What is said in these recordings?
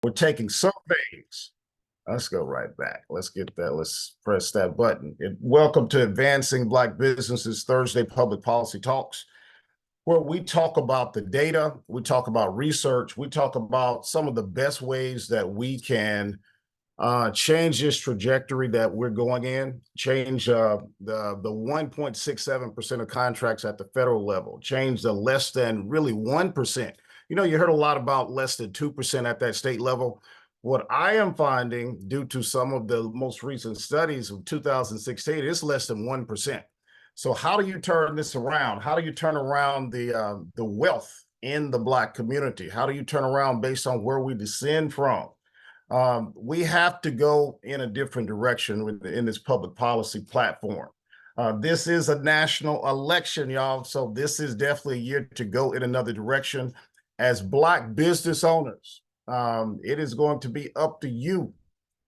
We're taking surveys. Let's go right back. Let's get that. Let's press that button. Welcome to Advancing Black Businesses Thursday Public Policy Talks, where we talk about the data, we talk about research, we talk about some of the best ways that we can change this trajectory that we're going in, change the 1.67% of contracts at the federal level, change the less than really 1%. You know, you heard a lot about less than 2% at that state level. What I am finding, due to some of the most recent studies of 2016, it's less than 1%. So how do you turn this around? How do you turn around the wealth in the Black community? How do you turn around based on where we descend from? We have to go in a different direction in this public policy platform. This is a national election, y'all. So this is definitely a year to go in another direction. As Black business owners, it is going to be up to you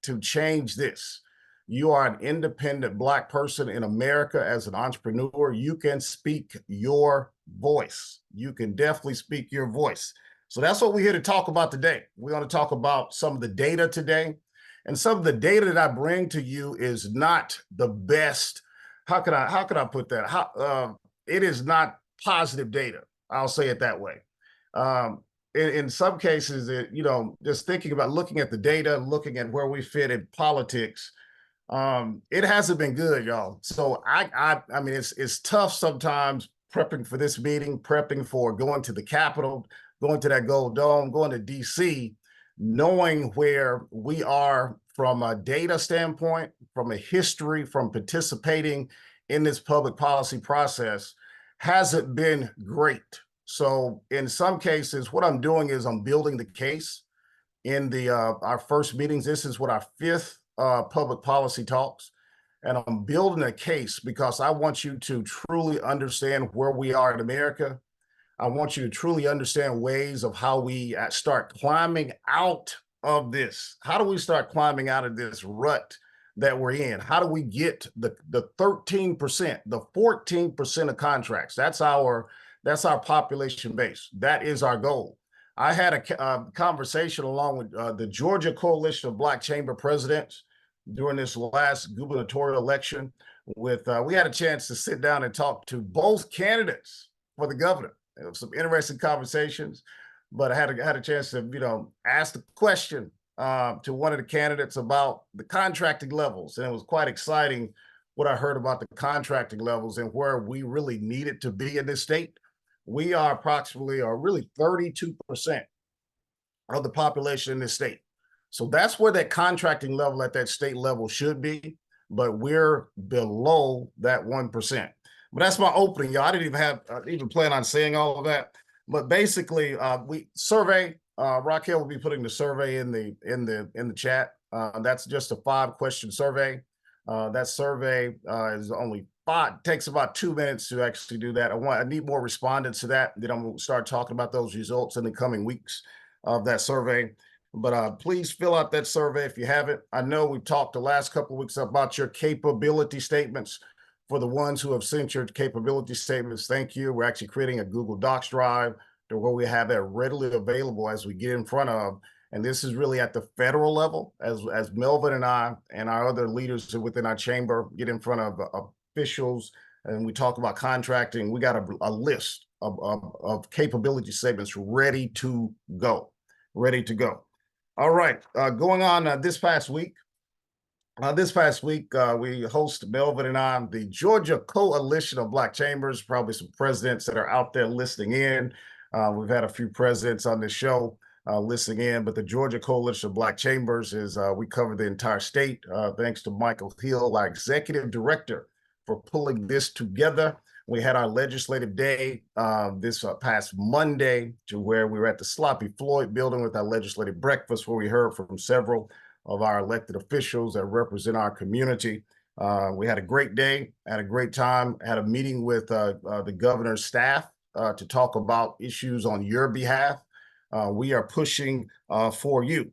to change this. You are an independent Black person in America as an entrepreneur. You can speak your voice. You can definitely speak your voice. So that's what we're here to talk about today. We're going to talk about some of the data today. And some of the data that I bring to you is not the best. How could I put that? It is not positive data. I'll say it that way. In some cases, just thinking about looking at the data, looking at where we fit in politics, it hasn't been good, y'all. So I mean, it's tough sometimes prepping for this meeting, prepping for going to the Capitol, going to that Gold Dome, going to DC, knowing where we are from a data standpoint, from a history, from participating in this public policy process, hasn't been great. So in some cases, what I'm doing is I'm building the case in our first meetings. This is what our fifth public policy talks. And I'm building a case because I want you to truly understand where we are in America. I want you to truly understand ways of how we start climbing out of this. How do we start climbing out of this rut that we're in? How do we get the 13%, the 14% of contracts? That's our population base. That is our goal. I had a conversation along with the Georgia Coalition of Black Chamber Presidents during this last gubernatorial election. We had a chance to sit down and talk to both candidates for the governor. Some interesting conversations, but I had a chance to ask the question to one of the candidates about the contracting levels, and it was quite exciting what I heard about the contracting levels and where we really needed to be in this state. We are approximately, or really 32% of the population in this state. So that's where that contracting level at that state level should be, but we're below that 1%. But that's my opening, y'all. I didn't even plan on saying all of that. But basically, we survey. Raquel will be putting the survey in the chat. That's just a 5-question survey. That survey is only takes about 2 minutes to actually do that. I need more respondents to that. Then I'm going to start talking about those results in the coming weeks of that survey. But please fill out that survey if you haven't. I know we've talked the last couple of weeks about your capability statements. For the ones who have sent your capability statements, thank you. We're actually creating a Google Docs drive to where we have that readily available as we get in front of. And this is really at the federal level, as Melvin and I and our other leaders within our chamber get in front of officials and we talk about contracting. We got a list of capability statements ready to go. All right, going on this past week. We host Melvin and I, the Georgia Coalition of Black Chambers, probably some presidents that are out there listening in. We've had a few presidents on this show listening in, but the Georgia Coalition of Black Chambers is, we cover the entire state. Thanks to Michael Hill, our executive director, for pulling this together. We had our legislative day this past Monday, to where we were at the Sloppy Floyd building with our legislative breakfast, where we heard from several of our elected officials that represent our community. We had a great day, had a great time, had a meeting with the governor's staff to talk about issues on your behalf. We are pushing for you.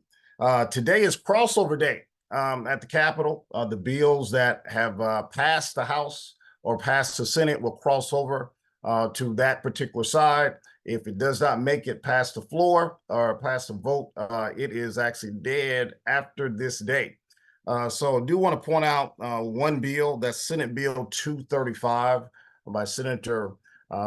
Today is crossover day at the Capitol. The bills that have passed the House or passed the Senate will cross over to that particular side. If it does not make it past the floor or past the vote, it is actually dead after this day. So I do want to point out one bill, that's Senate Bill 235 by Senator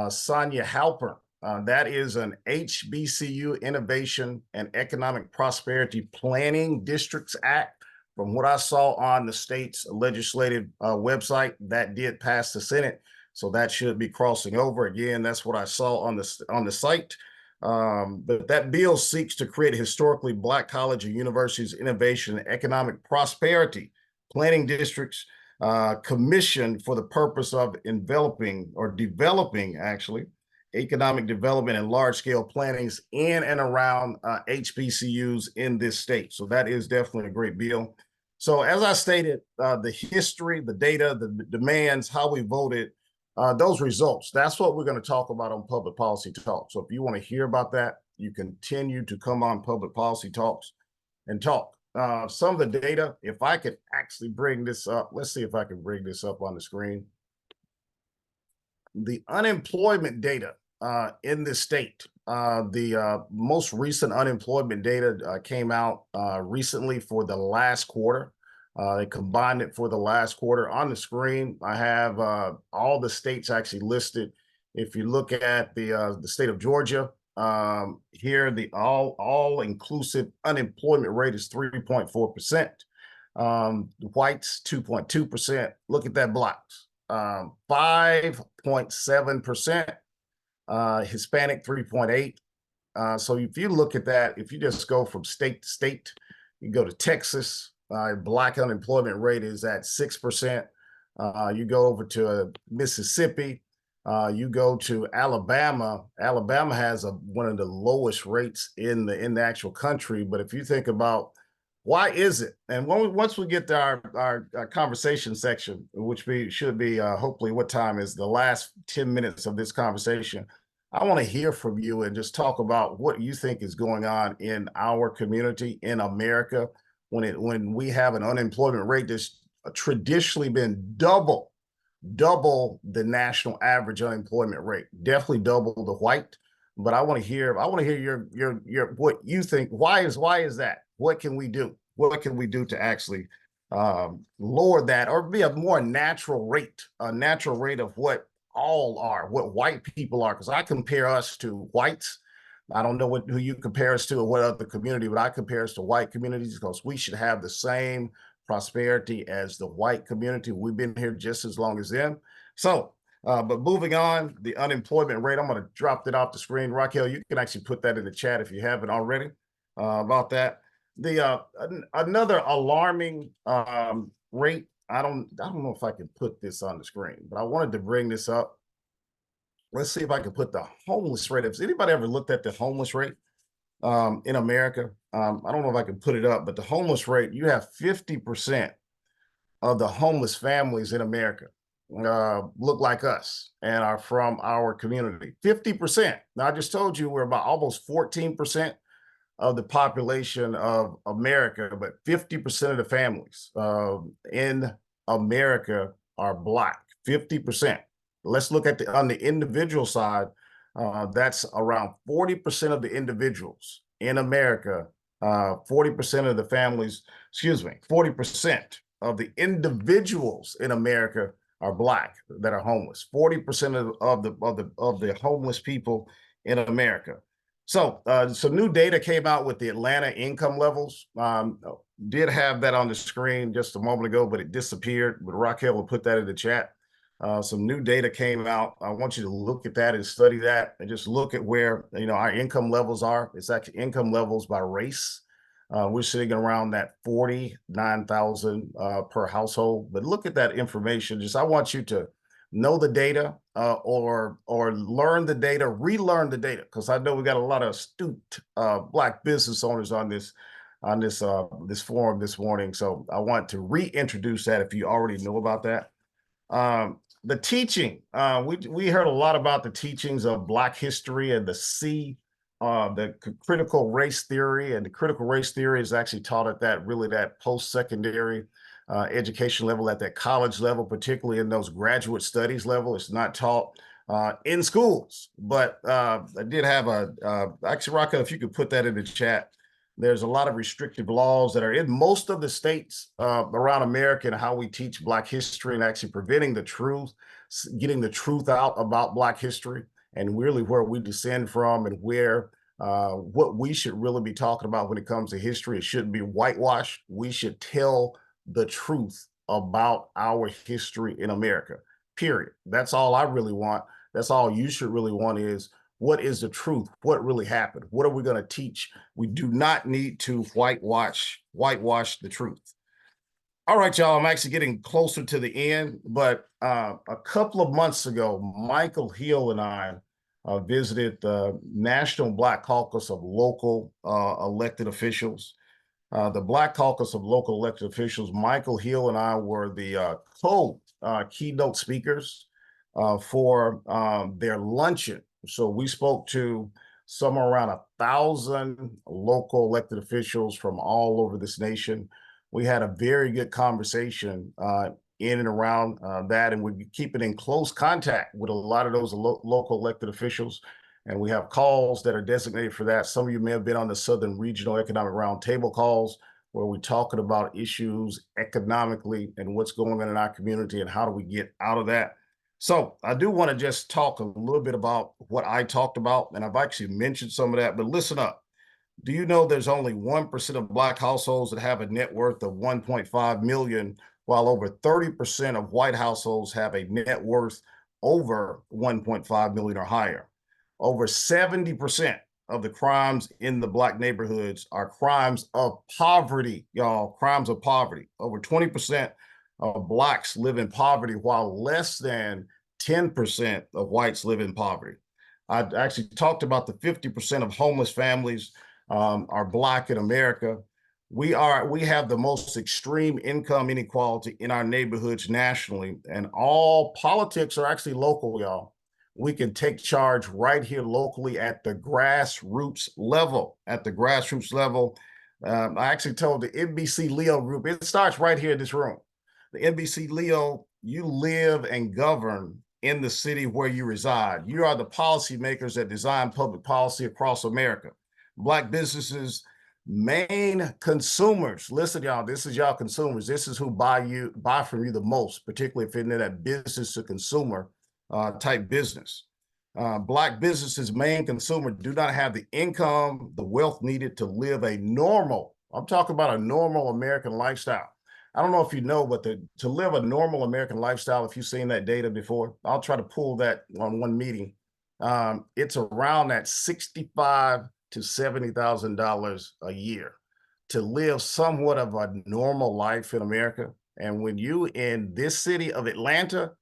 Sonia Halpern. That is an HBCU Innovation and Economic Prosperity Planning Districts Act. From what I saw on the state's legislative website, that did pass the Senate. So that should be crossing over. Again, that's what I saw on the site. But that bill seeks to create historically Black college and universities innovation and economic prosperity planning districts commissioned for the purpose of developing actually economic development and large-scale plannings in and around HBCUs in this state. So that is definitely a great bill. So as I stated, the history, the data, the demands, how we voted, those results, that's what we're going to talk about on Public Policy Talk. So if you want to hear about that, you continue to come on Public Policy Talks and talk. Some of the data, if I could actually bring this up, let's see if I can bring this up on the screen. The unemployment data in this state, the most recent unemployment data came out recently for the last quarter. They combined it for the last quarter. On the screen, I have all the states actually listed. If you look at the state of Georgia, here the all-inclusive unemployment rate is 3.4%. Whites 2.2%. Look at that, blacks 5.7%. Hispanic 3.8. So if you look at that, if you just go from state to state, you go to Texas, Black unemployment rate is at 6%. You go over to Mississippi, you go to Alabama. Alabama has one of the lowest rates in the actual country. But if you think about why is it, and once we get to our conversation section, which should be hopefully what time is the last 10 minutes of this conversation, I want to hear from you and just talk about what you think is going on in our community in America when we have an unemployment rate that's traditionally been double the national average unemployment rate, definitely double the white. But I want to hear your what you think. Why is that? What can we do? What can we do to actually lower that or be a more natural rate of what all are, what white people are? Because I compare us to whites. I don't know who you compare us to or what other community, but I compare us to white communities because we should have the same prosperity as the white community. We've been here just as long as them. So, but moving on, the unemployment rate, I'm going to drop that off the screen. Raquel, you can actually put that in the chat if you haven't already about that. The another alarming rate. I don't know if I can put this on the screen, but I wanted to bring this up. Let's see if I can put the homeless rate. Has anybody ever looked at the homeless rate in America? I don't know if I can put it up, but the homeless rate, you have 50% of the homeless families in America look like us and are from our community. 50%. Now, I just told you we're about almost 14% of the population of America, but 50% of the families in America are Black. 50%. Let's look at on the individual side. That's around 40% of the individuals in America. 40% of the families, 40% of the individuals in America are Black that are homeless. 40% of the homeless people in America. So some new data came out with the Atlanta income levels. Did have that on the screen just a moment ago, but it disappeared. But Raquel will put that in the chat. Some new data came out. I want you to look at that and study that and just look at where our income levels are. It's actually income levels by race. We're sitting around that 49,000 per household. But look at that information. I want you to know the data or learn the data, relearn the data, because I know we got a lot of astute Black business owners on this forum this morning. So I want to reintroduce that if you already know about that. The teaching, we heard a lot about the teachings of Black history and the critical race theory, and the critical race theory is actually taught at that post-secondary education level, at that college level, particularly in those graduate studies level. It's not taught in schools. But I did have actually, Rocco, if you could put that in the chat, there's a lot of restrictive laws that are in most of the states around America and how we teach Black history and actually preventing the truth, getting the truth out about Black history and really where we descend from and where what we should really be talking about when it comes to history. It shouldn't be whitewashed. We should tell the truth about our history in America, period. That's all I really want. That's all you should really want is what is the truth? What really happened? What are we going to teach? We do not need to whitewash the truth. All right, y'all, I'm actually getting closer to the end, but a couple of months ago, Michael Hill and I visited the National Black Caucus of Local Elected Officials. The Black Caucus of Local Elected Officials, Michael Hill and I were the keynote speakers for their luncheon. So we spoke to somewhere around 1,000 local elected officials from all over this nation. We had a very good conversation in and around that, and we're keeping in close contact with a lot of those local elected officials. And we have calls that are designated for that. Some of you may have been on the Southern Regional Economic Roundtable calls where we're talking about issues economically and what's going on in our community and how do we get out of that. So I do want to just talk a little bit about what I talked about, and I've actually mentioned some of that, but listen up. Do you know there's only 1% of Black households that have a net worth of 1.5 million, while over 30% of white households have a net worth over 1.5 million or higher? Over 70% of the crimes in the Black neighborhoods are crimes of poverty, y'all, crimes of poverty. Over 20% of Blacks live in poverty, while less than 10% of whites live in poverty. I actually talked about the 50% of homeless families are Black in America. We have the most extreme income inequality in our neighborhoods nationally, and all politics are actually local, y'all. We can take charge right here locally at the grassroots level. At the grassroots level, I actually told the NBC Leo group, it starts right here in this room. The NBC Leo, you live and govern in the city where you reside. You are the policymakers that design public policy across America. Black businesses, main consumers. Listen, y'all, this is y'all consumers. This is who buy from you the most, particularly if you're in that business to consumer type business. Black businesses, main consumer, do not have the income, the wealth needed to live a normal, I'm talking about a normal American lifestyle. I don't know if you know, but to live a normal American lifestyle, if you've seen that data before, I'll try to pull that on one meeting. It's around that $65,000 to $70,000 a year to live somewhat of a normal life in America. And when you in this city of Atlanta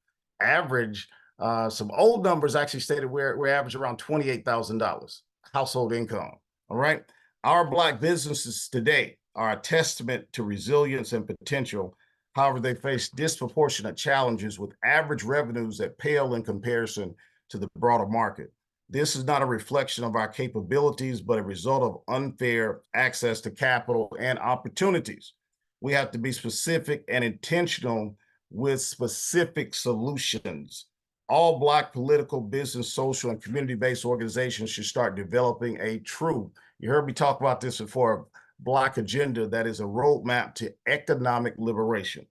average, some old numbers actually stated we're average around $28,000 household income. All right. Our Black businesses today are a testament to resilience and potential. However, they face disproportionate challenges with average revenues that pale in comparison to the broader market. This is not a reflection of our capabilities, but a result of unfair access to capital and opportunities. We have to be specific and intentional with specific solutions. All Black political, business, social, and community-based organizations should start developing a true, you heard me talk about this before, Black agenda that is a roadmap to economic liberation.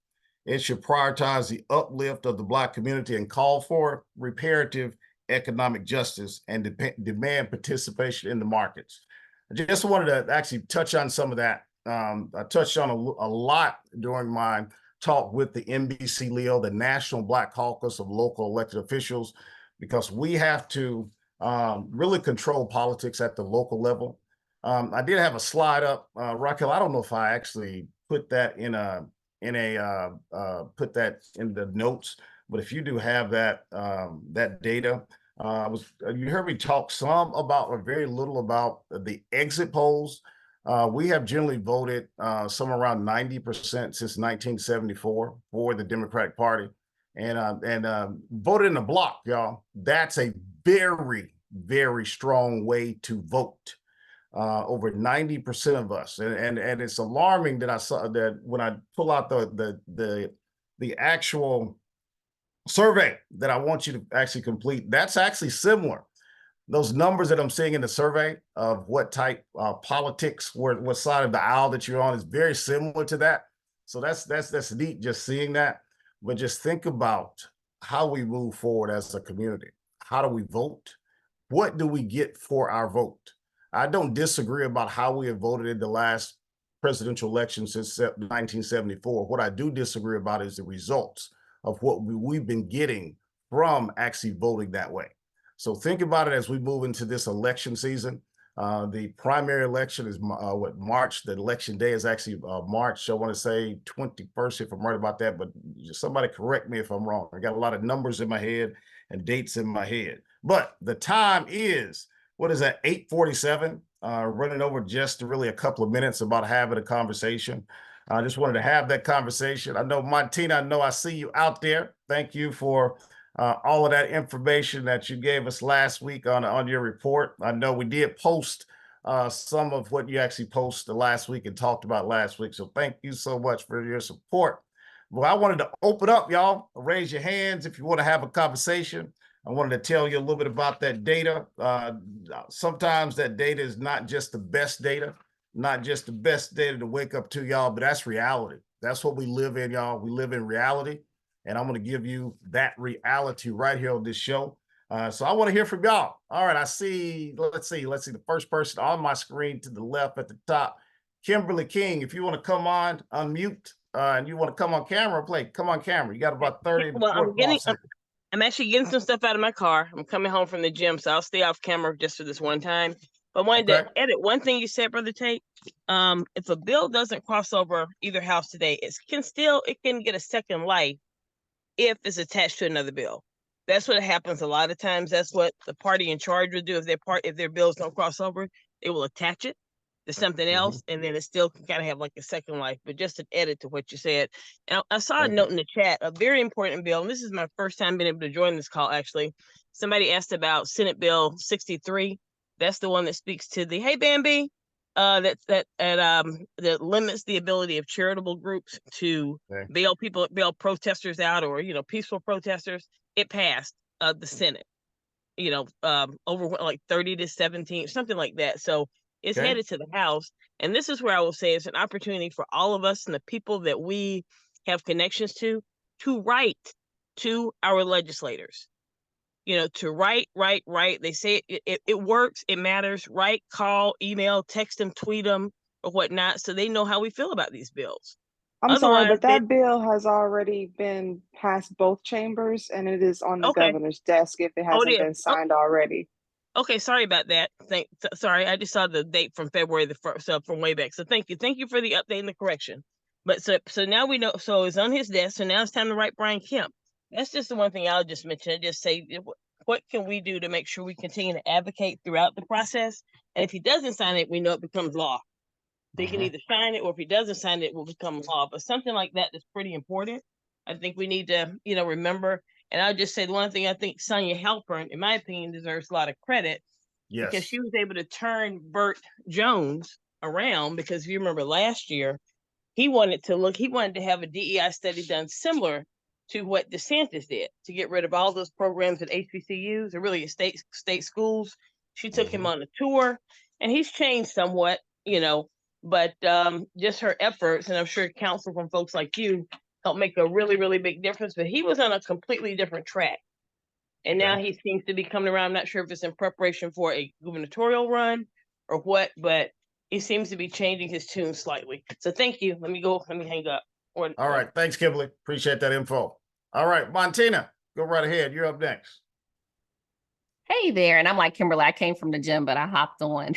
It should prioritize the uplift of the Black community and call for reparative economic justice and demand participation in the markets. I just wanted to actually touch on some of that. I touched on a lot during my talk with the NBC Leo, the National Black Caucus of Local Elected Officials, because we have to really control politics at the local level. I did have a slide up, Raquel. I don't know if I actually put that put that in the notes, but if you do have that that data, you heard me talk some about or very little about the exit polls. We have generally voted somewhere around 90% since 1974 for the Democratic Party, and voted in a block, y'all. That's a very, very strong way to vote. Over 90% of us, and it's alarming that I saw that when I pull out the actual survey that I want you to actually complete. That's actually similar. Those numbers that I'm seeing in the survey of what type politics, what side of the aisle that you're on is very similar to that. So that's neat just seeing that. But just think about how we move forward as a community. How do we vote? What do we get for our vote? I don't disagree about how we have voted in the last presidential election since 1974. What I do disagree about is the results of what we've been getting from actually voting that way. So think about it as we move into this election season. The primary election is what, March. The election day is actually March. I want to say 21st, if I'm right about that, but somebody correct me if I'm wrong. I got a lot of numbers in my head and dates in my head. But the time is, what is that, 8:47? Running over just really a couple of minutes about having a conversation. I just wanted to have that conversation. I know, Montina, I know I see you out there. Thank you for all of that information that you gave us last week on your report. I know we did post some of what you actually posted last week and talked about last week. So thank you so much for your support. Well, I wanted to open up, y'all. Raise your hands if you want to have a conversation. I wanted to tell you a little bit about that data. Sometimes that data is not just the best data, not just the best data to wake up to, y'all, but that's reality. That's what we live in, y'all. We live in reality. And I'm going to give you that reality right here on this show. So I want to hear from y'all. All right, I see. Let's see. The first person on my screen to the left at the top, Kimberly King. If you want to come on, unmute, and you want to come on camera, come on camera. You got about 30 to 45 seconds. I'm actually getting some stuff out of my car. I'm coming home from the gym, so I'll stay off camera just for this one time. But I wanted to edit one thing you said, Brother Tate. If a bill doesn't cross over either house today, it can get a second life if it's attached to another bill. That's what happens a lot of times. That's what the party in charge will do. If their bills don't cross over, they will attach it to something else, and then it still can kind of have like a second life. But just an edit to what you said. And I saw a note in the chat, a very important bill, and this is my first time being able to join this call, actually. Somebody asked about Senate Bill 63. That's the one that speaks to the, hey, Bambi, that limits the ability of charitable groups to bail protesters out, or peaceful protesters. It passed the Senate, over like 30-17, something like that. So it's headed to the House, and this is where I will say it's an opportunity for all of us and the people that we have connections to write to our legislators. To write. They say it works, it matters. Write, call, email, text them, tweet them, or whatnot, so they know how we feel about these bills. I'm sorry, but that bill has already been passed both chambers, and it is on the governor's desk if it hasn't been signed already. Okay, sorry about that. Sorry, I just saw the date from February the 1st, from way back. So thank you for the update and the correction. But so now we know. So it's on his desk. So now it's time to write Brian Kemp. That's just the one thing I'll just mention. I just say, what can we do to make sure we continue to advocate throughout the process? And if he doesn't sign it, we know it becomes law. They can either sign it, or if he doesn't sign it, it will become law. But something like that is pretty important. I think we need to, remember. And I'll just say the one thing, I think Sonia Halpern, in my opinion, deserves a lot of credit. Yes. Because she was able to turn Burt Jones around, because if you remember last year, he wanted to have a DEI study done similar to what DeSantis did, to get rid of all those programs at HBCUs, or really at state schools. She took him on a tour, and he's changed somewhat, but just her efforts, and I'm sure counsel from folks like you, helped make a really, really big difference. But he was on a completely different track. And now he seems to be coming around. I'm not sure if it's in preparation for a gubernatorial run or what, but he seems to be changing his tune slightly. So thank you. Let me hang up. All right. Thanks, Kimberly. Appreciate that info. All right, Montina, go right ahead. You're up next. Hey there. And I'm like Kimberly, I came from the gym, but I hopped on.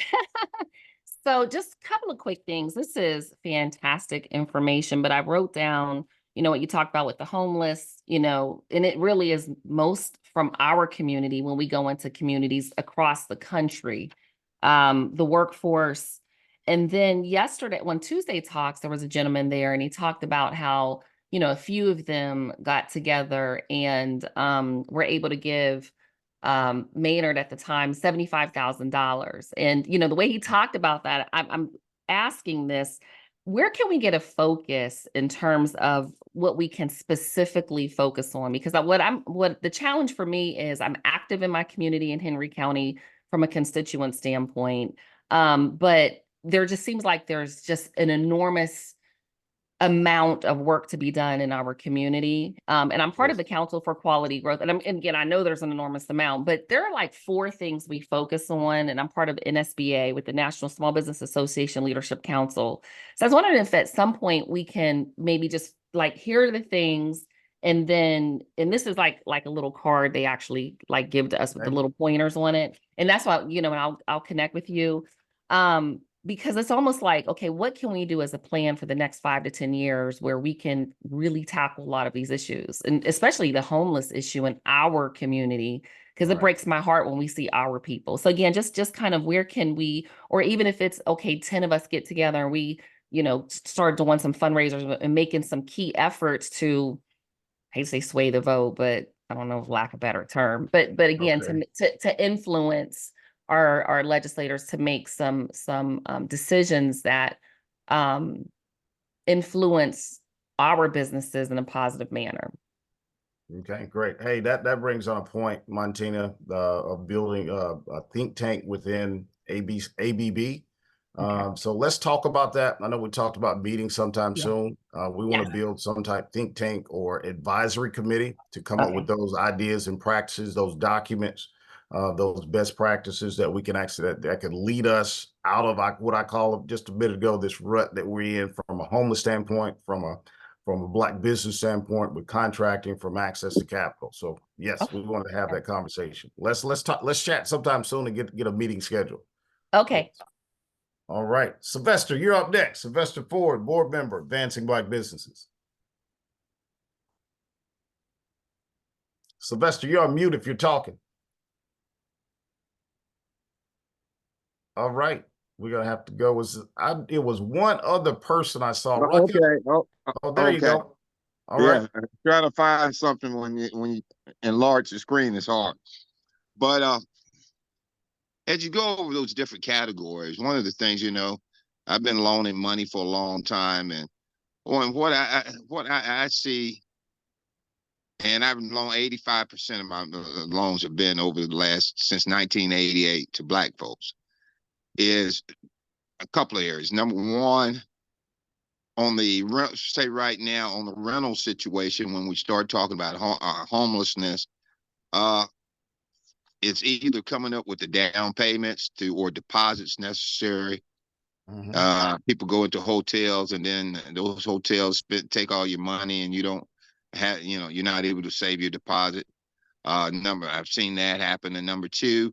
So just a couple of quick things. This is fantastic information, but I wrote down, what you talked about with the homeless, and it really is most from our community when we go into communities across the country, the workforce. And then yesterday, when Tuesday Talks, there was a gentleman there, and he talked about how, a few of them got together and were able to give Maynard at the time $75,000. And, the way he talked about that, I'm asking this where can we get a focus in terms of what we can specifically focus on? Because what the challenge for me is I'm active in my community in Henry County from a constituent standpoint. But there just seems like there's just an enormous amount of work to be done in our community. And I'm part of the Council for Quality Growth. And again, I know there's an enormous amount, but there are like 4 things we focus on. And I'm part of NSBA with the National Small Business Association Leadership Council. So I was wondering if at some point we can maybe just like, here are the things. And then, and this is like a little card they actually like give to us with the little pointers on it. And that's why, and I'll connect with you. Because it's almost like, okay, what can we do as a plan for the next 5 to 10 years where we can really tackle a lot of these issues, and especially the homeless issue in our community, because it breaks my heart when we see our people. So again, just kind of where can we, or even if it's okay, 10 of us get together and we, start doing some fundraisers and making some key efforts to, I hate to say sway the vote, but I don't know, lack of a better term, but again, to influence our legislators to make some decisions that influence our businesses in a positive manner. Okay, great. Hey, that brings on a point, Montina, of building a think tank within ABB. So let's talk about that. I know we talked about meeting sometime soon. We want to build some type think tank or advisory committee to come up with those ideas and practices, those documents, those best practices that we can actually that could lead us out of what I call just a bit ago, this rut that we're in from a homeless standpoint, from a Black business standpoint, with contracting, from access to capital. So yes, we want to have that conversation. Let's chat sometime soon and get a meeting scheduled. Okay. All right, Sylvester, you're up next. Sylvester Ford, board member, Advancing Black Businesses. Sylvester, you're on mute if you're talking. All right, we're gonna have to go. It was one other person I saw. Okay. There you go. All right. Trying to find something when you enlarge the screen is hard. But as you go over those different categories, one of the things, I've been loaning money for a long time, and what I see, and I've loaned 85% of my loans have been over since 1988 to Black folks, is a couple of areas. Number one, on the say right now on the rental situation, when we start talking about homelessness, it's either coming up with the down payments or deposits necessary. People go into hotels, and then those hotels take all your money, and you don't have, you're not able to save your deposit. I've seen that happen. And number two,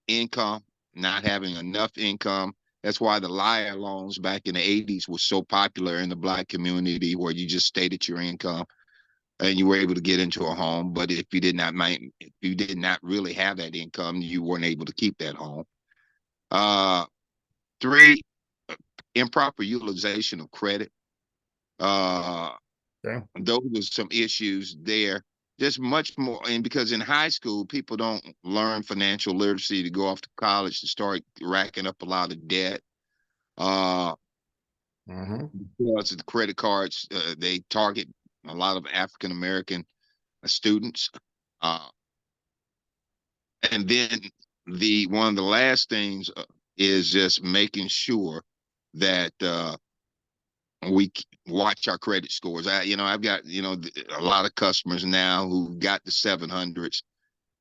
income, not having enough income. That's why the liar loans back in the 80s was so popular in the Black community, where you just stated your income and you were able to get into a home. But if you did not really have that income, you weren't able to keep that home. 3, improper utilization of credit. Those are some issues there. Just much more, and because in high school, people don't learn financial literacy to go off to college to start racking up a lot of debt. Because the credit cards, they target a lot of African American students. And then one of the last things is just making sure that we watch our credit scores. I've got, a lot of customers now who got the 700s.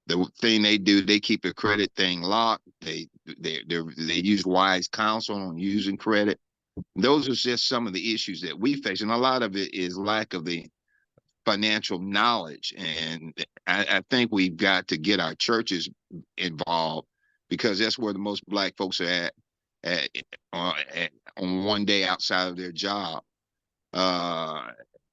The thing they do, they keep their credit thing locked. They use wise counsel on using credit. Those are just some of the issues that we face. And a lot of it is lack of the financial knowledge. And I think we've got to get our churches involved, because that's where the most Black folks are at on one day outside of their job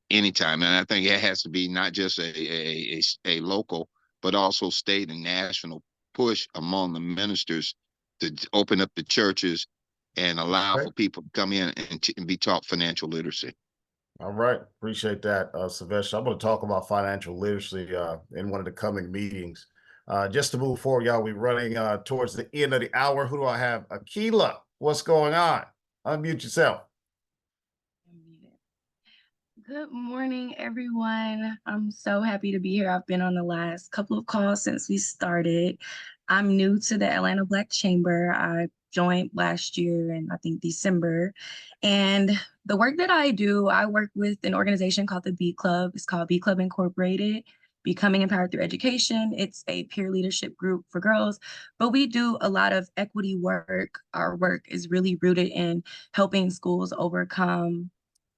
anytime. And I think it has to be not just a local, but also state and national push among the ministers to open up the churches and allow for people to come in and be taught financial literacy. All right. Appreciate that, Sylvester. I'm going to talk about financial literacy in one of the coming meetings. Just to move forward, y'all, we're running towards the end of the hour. Who do I have? Akila, what's going on? Unmute yourself. Good morning, everyone. I'm so happy to be here. I've been on the last couple of calls since we started. I'm new to the Atlanta Black Chamber. I joined last year in, I think, December. And the work that I do, I work with an organization called the B Club. It's called B Club Incorporated, Becoming Empowered Through Education. It's a peer leadership group for girls, but we do a lot of equity work. Our work is really rooted in helping schools overcome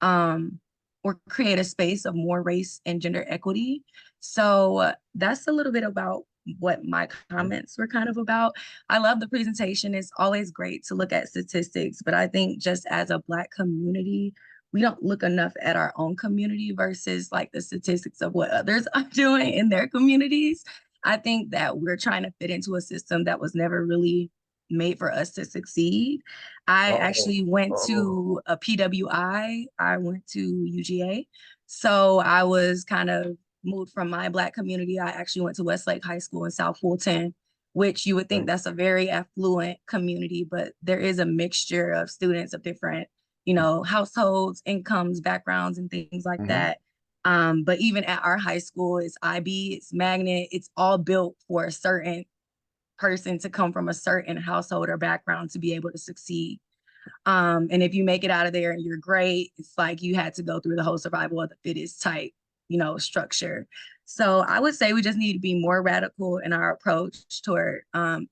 or create a space of more race and gender equity. So that's a little bit about what my comments were kind of about. I love the presentation. It's always great to look at statistics, but I think just as a Black community, we don't look enough at our own community versus like the statistics of what others are doing in their communities. I think that we're trying to fit into a system that was never really made for us to succeed. I actually went to a PWI. I went to UGA. So I was kind of moved from my Black community. I actually went to Westlake High School in South Fulton, which you would think that's a very affluent community, but there is a mixture of students of different, households, incomes, backgrounds, and things like that. But even at our high school, it's IB, it's magnet, it's all built for a certain person to come from a certain household or background to be able to succeed. And if you make it out of there and you're great, it's like you had to go through the whole survival of the fittest type, structure. So I would say we just need to be more radical in our approach toward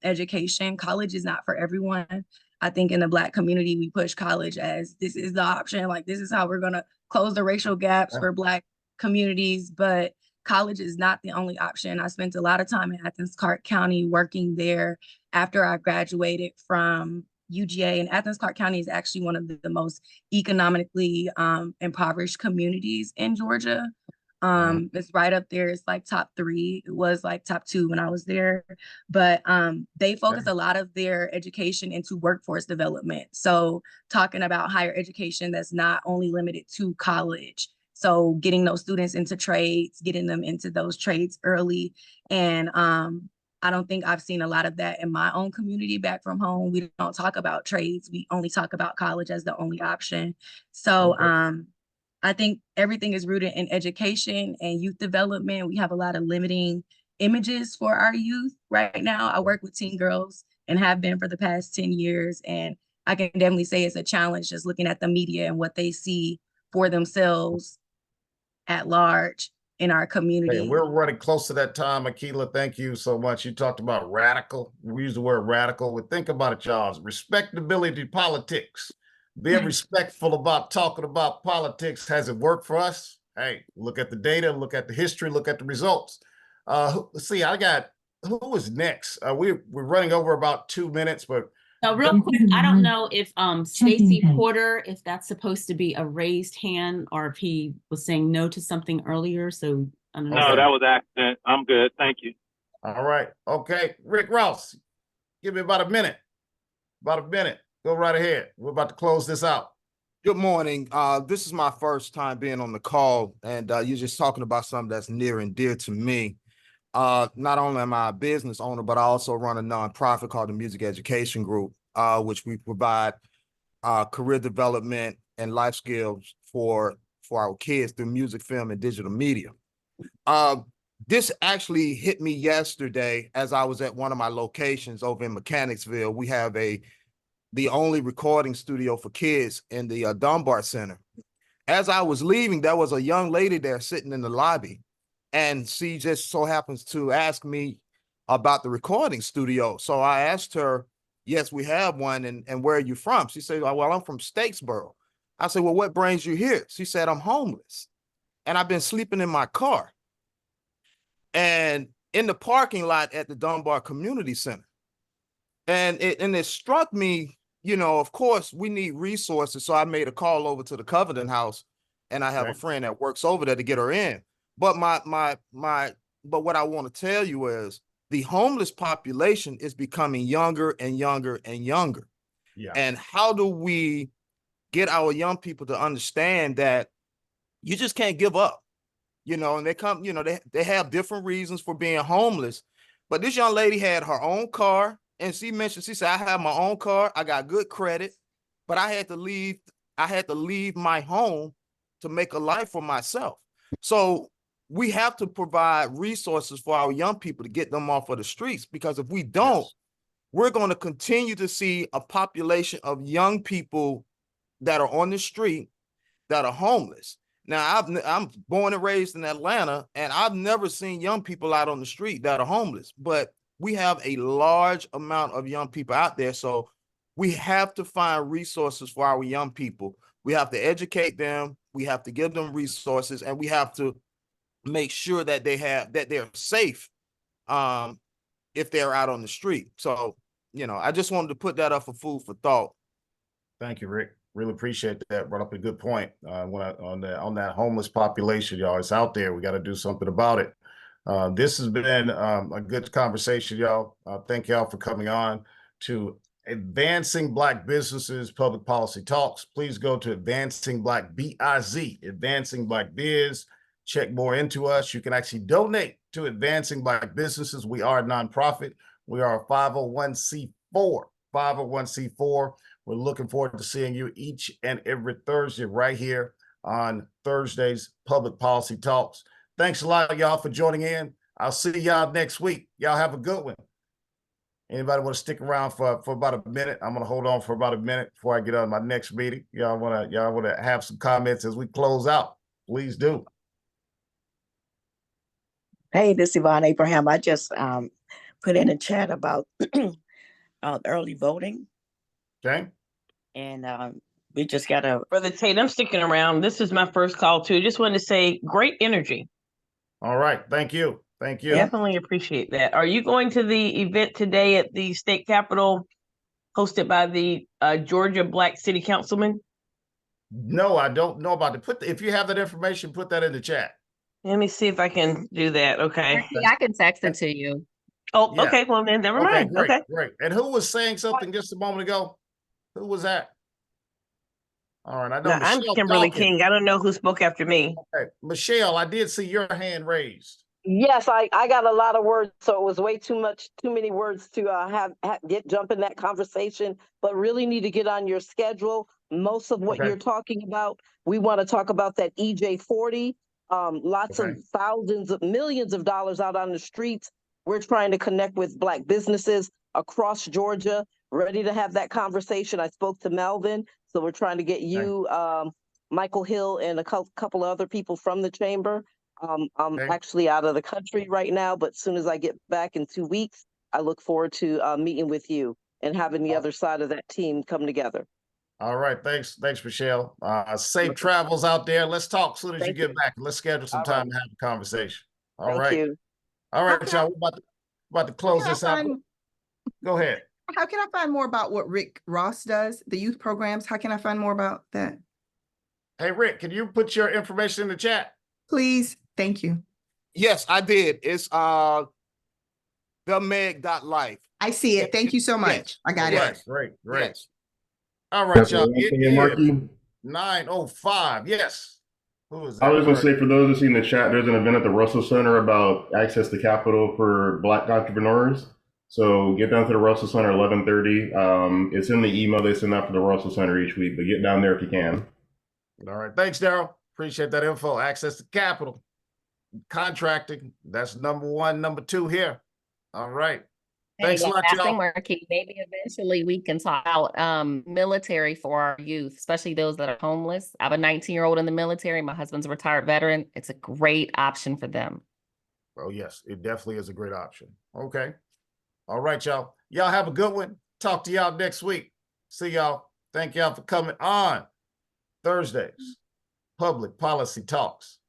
education. College is not for everyone. I think in the Black community, we push college as this is the option. Like, this is how we're going to close the racial gaps for Black communities. But college is not the only option. I spent a lot of time in Athens Clarke County working there after I graduated from UGA. And Athens Clarke County is actually one of the most economically impoverished communities in Georgia. It's right up there. It's like top 3. It was like top 2 when I was there. But they focus a lot of their education into workforce development. So talking about higher education that's not only limited to college. So getting those students into trades, getting them into those trades early. And I don't think I've seen a lot of that in my own community back from home. We don't talk about trades. We only talk about college as the only option. So I think everything is rooted in education and youth development. We have a lot of limiting images for our youth right now. I work with teen girls and have been for the past 10 years. And I can definitely say it's a challenge just looking at the media and what they see for themselves at large in our community. Hey, we're running close to that time, Akila. Thank you so much. You talked about radical. We use the word radical. We think about it, y'all. Respectability politics. Being respectful about talking about politics. Has it worked for us? Hey, look at the data, look at the history, look at the results. Let's see, who is next? We're running over about 2 minutes, but so real quick, I don't know if Stacy Porter, if that's supposed to be a raised hand or if he was saying no to something earlier. So I don't know. No, that was accident. I'm good. Thank you. All right. Okay. Rick Ross, give me about a minute. Go right ahead. We're about to close this out. Good morning. This is my first time being on the call, and you're just talking about something that's near and dear to me. Not only am I a business owner, but I also run a nonprofit called the Music Education Group, which we provide career development and life skills for our kids through music, film, and digital media. This actually hit me yesterday as I was at one of my locations over in Mechanicsville. We have the only recording studio for kids in the Dunbar Center. As I was leaving, there was a young lady there sitting in the lobby, and she just so happens to ask me about the recording studio. So I asked her, yes, we have one, and where are you from? She said, well, I'm from Statesboro. I said, well, what brings you here? She said, I'm homeless, and I've been sleeping in my car and in the parking lot at the Dunbar Community Center. And it struck me, of course, we need resources. So I made a call over to the Covenant House, and I have a friend that works over there to get her in. But but what I want to tell you is the homeless population is becoming younger and younger and younger. Yeah. And how do we get our young people to understand that you just can't give up? And they come, they have different reasons for being homeless. But this young lady had her own car. And she mentioned, she said, I have my own car. I got good credit. but I had to leave my home to make a life for myself. So we have to provide resources for our young people to get them off of the streets, because if we don't, we're going to continue to see a population of young people that are on the street that are homeless. Now, I'm born and raised in Atlanta, and I've never seen young people out on the street that are homeless, but we have a large amount of young people out there. So we have to find resources for our young people. We have to educate them. We have to give them resources, and we have to make sure that they're safe if they're out on the street. So, I just wanted to put that up for food for thought. Thank you, Rick. Really appreciate that. Brought up a good point. On that homeless population, y'all, it's out there. We got to do something about it. This has been a good conversation, y'all. Thank y'all for coming on to Advancing Black Businesses Public Policy Talks. Please go to Advancing Black BIZ, Advancing Black Biz. Check more into us. You can actually donate to Advancing Black Businesses. We are a nonprofit. We are a 501c4. 501c4. We're looking forward to seeing you each and every Thursday right here on Thursday's Public Policy Talks. Thanks a lot, y'all, for joining in. I'll see y'all next week. Y'all have a good one. Anybody want to stick around for about a minute? I'm going to hold on for about a minute before I get on my next meeting. Y'all want to have some comments as we close out? Please do. Hey, this is Yvonne Abraham. I just put in a chat about early voting. Okay. And we just got to. Brother Tate, I'm sticking around. This is my first call too. Just wanted to say great energy. All right. Thank you. Thank you. Definitely appreciate that. Are you going to the event today at the state capitol hosted by the Georgia Black City Councilman? No, I don't know about it. If you have that information, put that in the chat. Let me see if I can do that. Okay. I can text it to you. Oh, Yeah. okay. Well, then never mind. Great, Okay. great. And who was saying something just a moment ago? Who was that? All right. I know. Now, I'm Kimberly King. I don't know who spoke after me. Okay. Michelle, I did see your hand raised. Yes, I got a lot of words, so it was way too many words to jump in that conversation, but really need to get on your schedule. Most of what you're talking about, we want to talk about that EJ40, lots of thousands of millions of dollars out on the streets. We're trying to connect with Black businesses across Georgia, ready to have that conversation. I spoke to Melvin, so we're trying to get you, Michael Hill, and a couple of other people from the chamber. I'm actually out of the country right now, but as soon as I get back in 2 weeks, I look forward to meeting with you and having the other side of that team come together. All right. Thanks, Michelle. Safe travels out there. Let's talk as soon as you get back. Let's schedule some time to have a conversation. Thank you. All right, y'all. We're about to close this out. Go ahead. How can I find more about what Rick Ross does, the youth programs? How can I find more about that? Hey, Rick, can you put your information in the chat? Please. Thank you. Yes, I did. It's themeg.life. I see it. Thank you so much. Yes. I got it. Great. Yes. All right, y'all. It is 9:05. Yes. Who is that? I was going to say, for those who see in the chat, there's an event at the Russell Center about access to capital for Black entrepreneurs. So get down to the Russell Center 11:30. It's in the email they send out for the Russell Center each week, but get down there if you can. All right. Thanks, Daryl. Appreciate that info. Access to capital. Contracting, that's number one. Number two here. All right. Thanks a lot, y'all. Maybe eventually we can talk about military for our youth, especially those that are homeless. I have a 19-year-old in the military. My husband's a retired veteran. It's a great option for them. Oh, yes, it definitely is a great option. Okay. All right, y'all. Y'all have a good one. Talk to y'all next week. See y'all. Thank y'all for coming on Thursdays. Public Policy Talks.